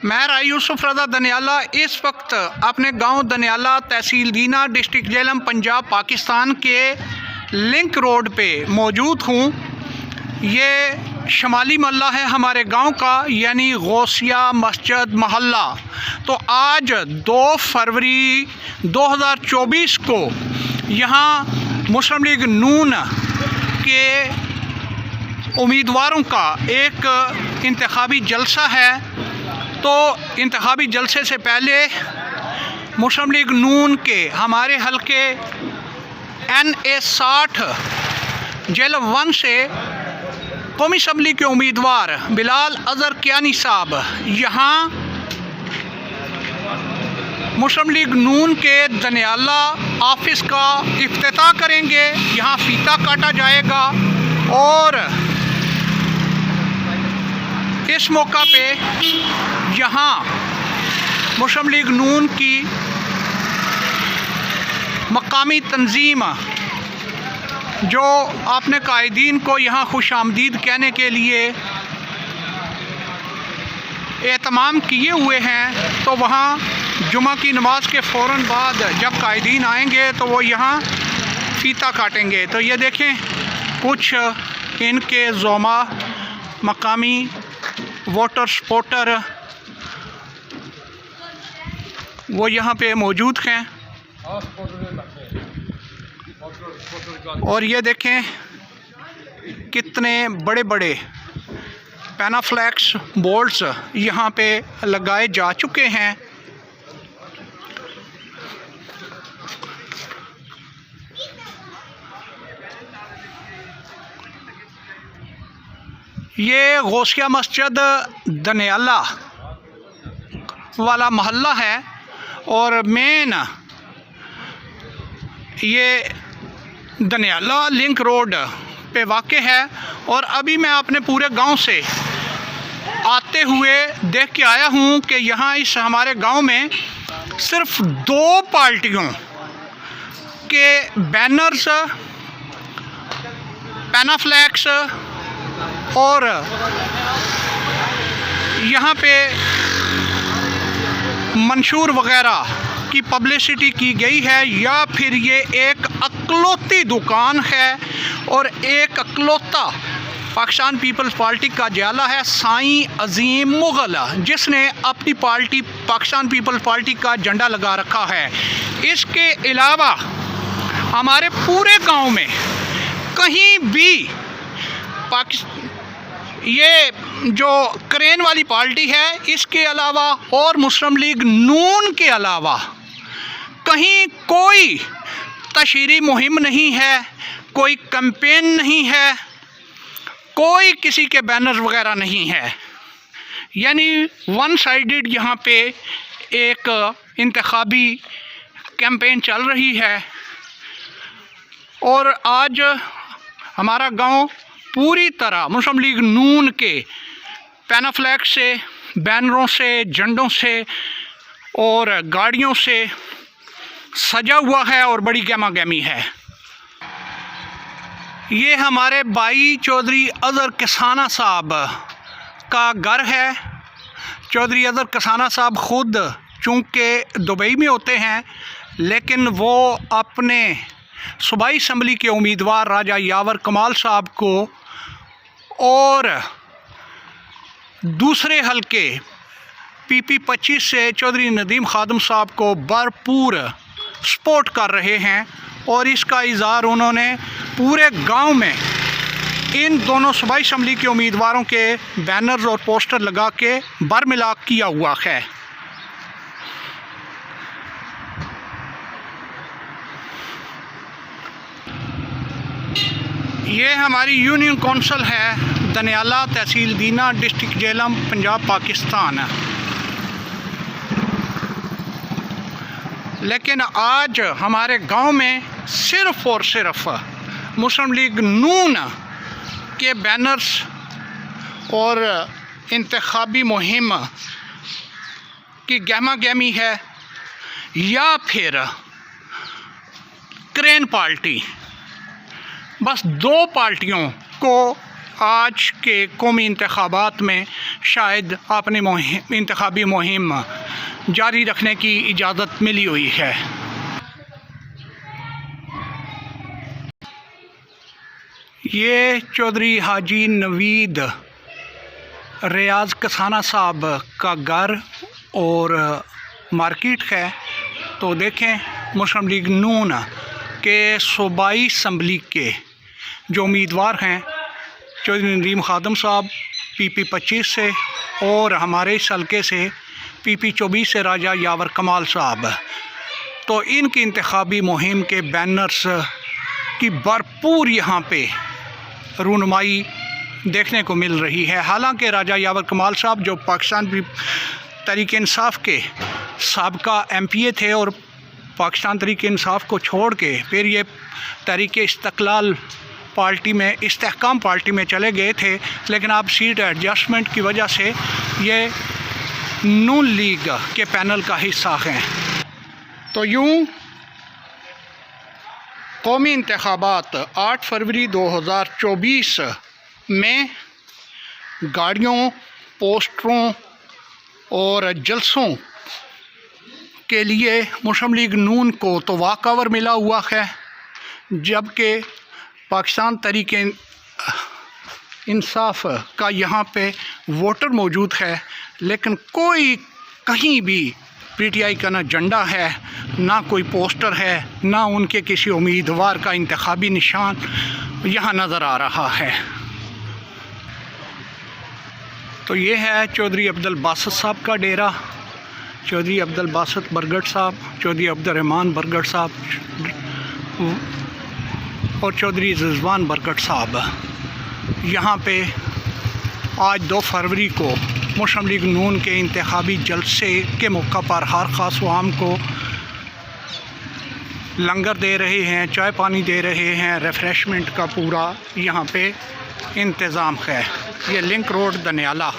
मैं राय यूसुफ रज़ा दनियाला इस वक्त अपने गांव दनियाला तहसील दीना डिस्ट्रिक्ट झेलम पंजाब पाकिस्तान के लिंक रोड पे मौजूद हूँ। ये शमाली मोहल्ला है हमारे गांव का, यानी गौसिया मस्जिद मोहल्ला। तो आज 2 फरवरी 2024 को यहाँ मुस्लिम लीग नून के उम्मीदवारों का एक इंतखाबी जलसा है। तो इंतखाबी जलसे से पहले मुस्लिम लीग नून के हमारे हलके NA 60 झेलम 1 से कौमी असम्बली के उम्मीदवार बिलाल अज़हर कियानी साहब यहाँ मुस्लिम लीग नून के दनियाला ऑफिस का इफ्तिताह करेंगे। यहाँ फीता काटा जाएगा और इस मौका पे यहाँ मुस्लिम लीग नून की मकामी तंजीम जो अपने कायदीन को यहाँ खुश आमदीद कहने के लिए एहतमाम किए हुए हैं, तो वहाँ जुमा की नमाज के फ़ौरन बाद जब कायदीन आएंगे तो वो यहाँ फीता काटेंगे। तो ये देखें कुछ इनके ज़ोमा मकामी वोटर सपोर्टर वो यहाँ पे मौजूद हैं। और ये देखें कितने बड़े बड़े पैनाफ्लैक्स बोर्ड्स यहाँ पे लगाए जा चुके हैं। ये गौसिया मस्जिद दनियाला वाला मोहल्ला है और मेन ये दनियाला लिंक रोड पे वाक़ है। और अभी मैं अपने पूरे गांव से आते हुए देख के आया हूँ कि यहाँ इस हमारे गांव में सिर्फ 2 पार्टियों के बैनर्स, पैनाफ्लैक्स और यहाँ पे मंशूर वग़ैरह की पब्लिसिटी की गई है, या फिर ये एक अकलौती दुकान है और एक अकलौता पाकिस्तान पीपल्स पार्टी का जाला है साईं अजीम मुग़ल, जिसने अपनी पार्टी पाकिस्तान पीपल्स पार्टी का झंडा लगा रखा है। इसके अलावा हमारे पूरे गांव में कहीं भी ये जो क्रेन वाली पार्टी है, इसके अलावा और मुस्लिम लीग नून के अलावा कहीं कोई तशहीरी मुहिम नहीं है, कोई कैंपेन नहीं है, कोई किसी के बैनर वगैरह नहीं है। यानी वन साइडेड यहाँ पे एक इंतखाबी कैंपेन चल रही है। और आज हमारा गांव पूरी तरह मुस्लिम लीग नून के पैनाफ्लैक्स से, बैनरों से, झंडों से और गाड़ियों से सजा हुआ है और बड़ी गहमा गहमी है। ये हमारे भाई चौधरी अज़हर किसाना साहब का घर है। चौधरी अज़हर किसाना साहब ख़ुद चूँकि दुबई में होते हैं, लेकिन वो अपने सूबाई असम्बली के उम्मीदवार राजा यावर कमाल साहब को और दूसरे हलके PP 25 से चौधरी नदीम खादम साहब को भरपूर सपोर्ट कर रहे हैं। और इसका इज़हार उन्होंने पूरे गांव में इन दोनों सूबाई असम्बली के उम्मीदवारों के बैनर्स और पोस्टर लगा के बरमिला किया हुआ है। ये हमारी यूनियन कौंसिल है दनियाला तहसील दीना डिस्ट्रिक्ट झेलम पंजाब पाकिस्तान। लेकिन आज हमारे गांव में सिर्फ़ और सिर्फ मुस्लिम लीग नून के बैनर्स और इंतखाबी मुहिम की गहमा गहमी है, या फिर क्रेन पार्टी। बस 2 पार्टियों को आज के कौमी इंतखाबात में शायद अपनी इंतखाबी मुहिम जारी रखने की इजाज़त मिली हुई है। ये चौधरी हाजी नवीद रियाज कसाना साहब का घर और मार्केट है। तो देखें, मुस्लिम लीग नून के सूबाई असम्बली के जो उम्मीदवार हैं, चौधरी नदीम खादम साहब PP 25 से और हमारे इस हल्के से PP 24 से राजा यावर कमाल साहब, तो इनकी इंतखाबी मुहिम के बैनर्स की भरपूर यहाँ पे रूनुमाई देखने को मिल रही है। हालांकि राजा यावर कमाल साहब जो पाकिस्तान तहरीक इंसाफ के साबका MPA थे और पाकिस्तान तहरीक इंसाफ को छोड़ के फिर ये तहरीक इस्तक़लाल पार्टी में, इस्तेहकाम पार्टी में चले गए थे, लेकिन अब सीट एडजस्टमेंट की वजह से ये नून लीग के पैनल का हिस्सा हैं। तो यूँ कौमी इंतखाबात 8 फरवरी 2024 में गाड़ियों, पोस्टरों और जलसों के लिए मुस्लिम लीग नून को तो वॉकओवर मिला हुआ है, जबकि पाकिस्तान तहरीक इंसाफ का यहाँ पे वोटर मौजूद है, लेकिन कोई कहीं भी PTI का ना झंडा है, ना कोई पोस्टर है, ना उनके किसी उम्मीदवार का इंतखाबी निशान यहाँ नज़र आ रहा है। तो ये है चौधरी अब्दुल बासित साहब का डेरा, चौधरी अब्दुल बासित बरगढ़ साहब, चौधरी अब्दुर्रहमान बरगढ़ साहब और चौधरी रिजवान बरगढ़ साहब। यहाँ पे आज 2 फरवरी को मुस्लिम लीग नून के इंतखाबी जलसे के मौका पर हर ख़ास आवाम को लंगर दे रहे हैं, चाय पानी दे रहे हैं, रिफ़्रेशमेंट का पूरा यहाँ पे इंतज़ाम है। ये लिंक रोड दनियाला।